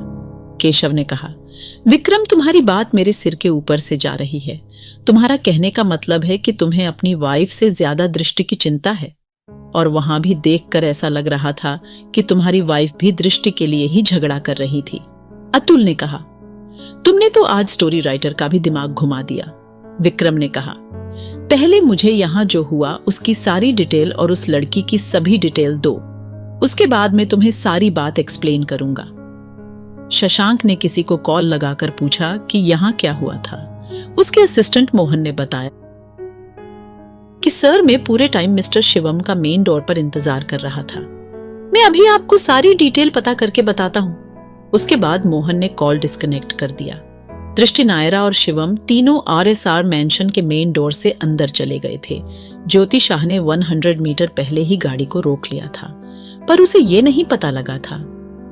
केशव ने कहा, विक्रम, तुम्हारी बात मेरे सिर के ऊपर से जा रही है। तुम्हारा कहने का मतलब है कि तुम्हें अपनी वाइफ से ज्यादा दृष्टि की चिंता है। और वहां भी देखकर ऐसा लग रहा था कि तुम्हारी वाइफ भी दृष्टि के लिए ही झगड़ा कर रही थी। अतुल ने कहा, तुमने तो आज स्टोरी राइटर का भी दिमाग घुमा दिया। विक्रम ने कहा, पहले मुझे यहाँ जो हुआ उसकी सारी डिटेल और उस लड़की की सभी डिटेल दो, उसके बाद मैं तुम्हें सारी बात एक्सप्लेन करूंगा। शशांक ने किसी को कॉल लगाकर पूछा कि यहाँ क्या हुआ था। उसके असिस्टेंट मोहन ने बताया कि सर, मैं पूरे टाइम मिस्टर शिवम का मेन डोर पर इंतजार कर रहा था। मैं अभी आपको सारी डिटेल पता करके बताता हूँ। उसके बाद मोहन ने कॉल डिस्कनेक्ट कर दिया। दृष्टि, नायरा और शिवम तीनों RSR मैंशन के मेन डोर से अंदर चले गए थे। ज्योति शाह ने 100 मीटर पहले ही गाड़ी को रोक लिया था, पर उसे ये नहीं पता लगा था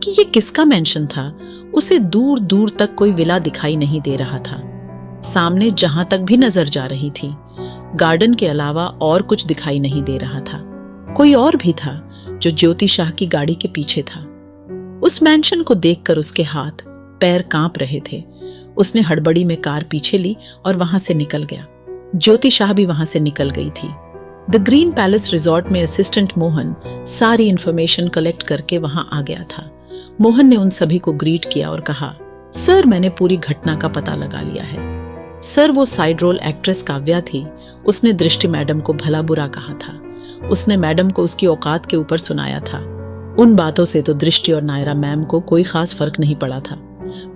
कि ये किसका मैंशन था। उसे दूर दूर तक कोई विला दिखाई नहीं दे रहा था। सामने जहां तक भी नजर जा रही थी, गार्डन के अलावा और कुछ दिखाई नहीं दे रहा था। कोई और भी था जो ज्योति शाह की गाड़ी के पीछे था। उस मैंशन को देखकर उसके हाथ पैर कांप रहे थे। उसने हड़बड़ी में कार पीछे ली और वहां से निकल गया। ज्योति शाह भी वहां से निकल गई थी। द ग्रीन पैलेस रिजॉर्ट में असिस्टेंट मोहन सारी इंफॉर्मेशन कलेक्ट करके वहां आ गया था। मोहन ने उन सभी को ग्रीट किया और कहा, सर, मैंने पूरी घटना का पता लगा लिया है। सर, वो साइड रोल एक्ट्रेस काव्या थी। उसने दृष्टि मैडम को भला बुरा कहा था। उसने मैडम को उसकी औकात के ऊपर सुनाया था। उन बातों से तो दृष्टि और नायरा मैम को कोई खास फर्क नहीं पड़ा था,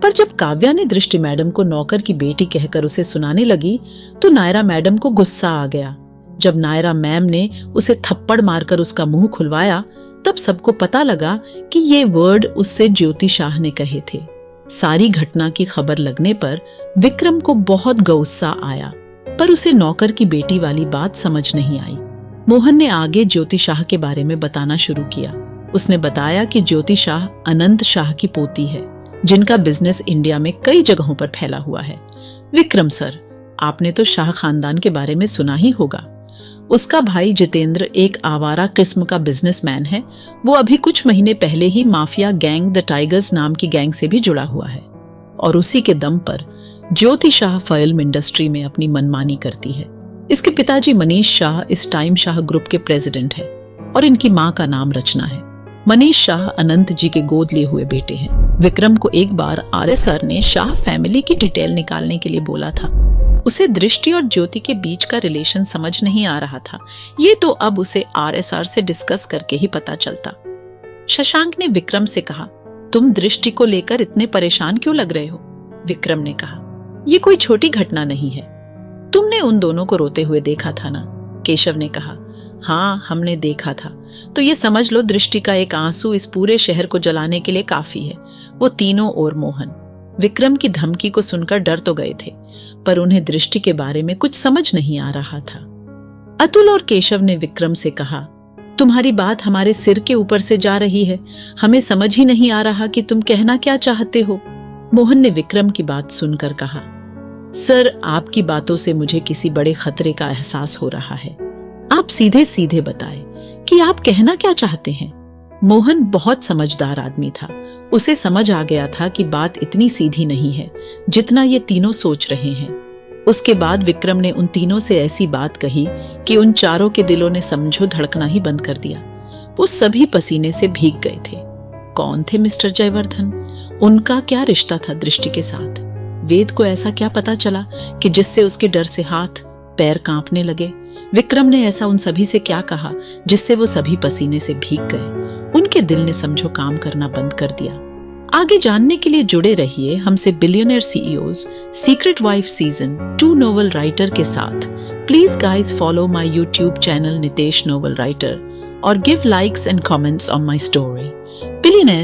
पर जब काव्या ने दृष्टि मैडम को नौकर की बेटी कहकर उसे सुनाने लगी तो नायरा मैडम को गुस्सा आ गया। जब नायरा मैम ने उसे थप्पड़ मारकर उसका मुंह खुलवाया तब सबको पता लगा कि ये वर्ड उससे ज्योति शाह ने कहे थे। सारी घटना की खबर लगने पर विक्रम को बहुत गुस्सा आया, पर उसे नौकर की बेटी वाली बात समझ नहीं आई। मोहन ने आगे ज्योति शाह के बारे में बताना शुरू किया। उसने बताया कि ज्योति शाह अनंत शाह की पोती है, जिनका बिजनेस इंडिया में कई जगहों पर फैला हुआ है। विक्रम सर, आपने तो शाह खानदान के बारे में सुना ही होगा। उसका भाई जितेंद्र एक आवारा किस्म का बिजनेसमैन है। वो अभी कुछ महीने पहले ही माफिया गैंग द टाइगर्स नाम की गैंग से भी जुड़ा हुआ है, और उसी के दम पर ज्योति शाह फिल्म इंडस्ट्री में अपनी मनमानी करती है। इसके पिताजी मनीष शाह इस टाइम शाह ग्रुप के प्रेसिडेंट है और इनकी मां का नाम रचना है। मनीष शाह अनंत जी के गोद लिए हुए बेटे हैं। विक्रम को एक बार आर्य सर ने शाह फैमिली की डिटेल निकालने के लिए बोला था। उसे दृष्टि और ज्योति के बीच का रिलेशन समझ नहीं आ रहा था। ये तो अब उसे RSR से डिस्कस करके ही पता चलता। शशांक ने विक्रम से कहा, तुम दृष्टि को लेकर इतने परेशान क्यों लग रहे हो? विक्रम ने कहा, ये कोई छोटी घटना नहीं है। तुमने उन दोनों को रोते हुए देखा था ना? केशव ने कहा, हाँ हमने देखा था। तो ये समझ लो दृष्टि का एक आंसू इस पूरे शहर को जलाने के लिए काफी है। वो तीनों और मोहन। विक्रम की धमकी को सुनकर डर तो गए थे, पर उन्हें दृष्टि के बारे में कुछ समझ नहीं आ रहा था। अतुल और केशव ने विक्रम से कहा, तुम्हारी बात हमारे सिर के ऊपर से जा रही है। हमें समझ ही नहीं आ रहा कि तुम कहना क्या चाहते हो। मोहन ने विक्रम की बात सुनकर कहा, सर आपकी बातों से मुझे किसी बड़े खतरे का एहसास हो रहा है। आप सीधे सीधे बताएं कि आप कहना क्या चाहते हैं। मोहन बहुत समझदार आदमी था। उसे समझ आ गया था कि बात इतनी सीधी नहीं है जितना ये तीनों सोच रहे हैं। उसके बाद विक्रम ने उन तीनों से ऐसी बात कही कि उन चारों के दिलों ने समझो धड़कना ही बंद कर दिया। वो सभी पसीने से भीग गए थे। कौन थे मिस्टर जयवर्धन? उनका क्या रिश्ता था दृष्टि के साथ? वेद को ऐसा क्या पता चला कि जिससे उसके डर से हाथ पैर कांपने लगे? विक्रम ने ऐसा उन सभी से क्या कहा जिससे वो सभी पसीने से भीग गए? उनके दिल ने समझो काम करना बंद कर दिया। आगे जानने के लिए जुड़े रहिए हमसे billionaire CEOs secret wife season 2 novel writer के साथ। Please guys follow my YouTube channel Nitesh novel writer और give likes and comments on my story. Billionaire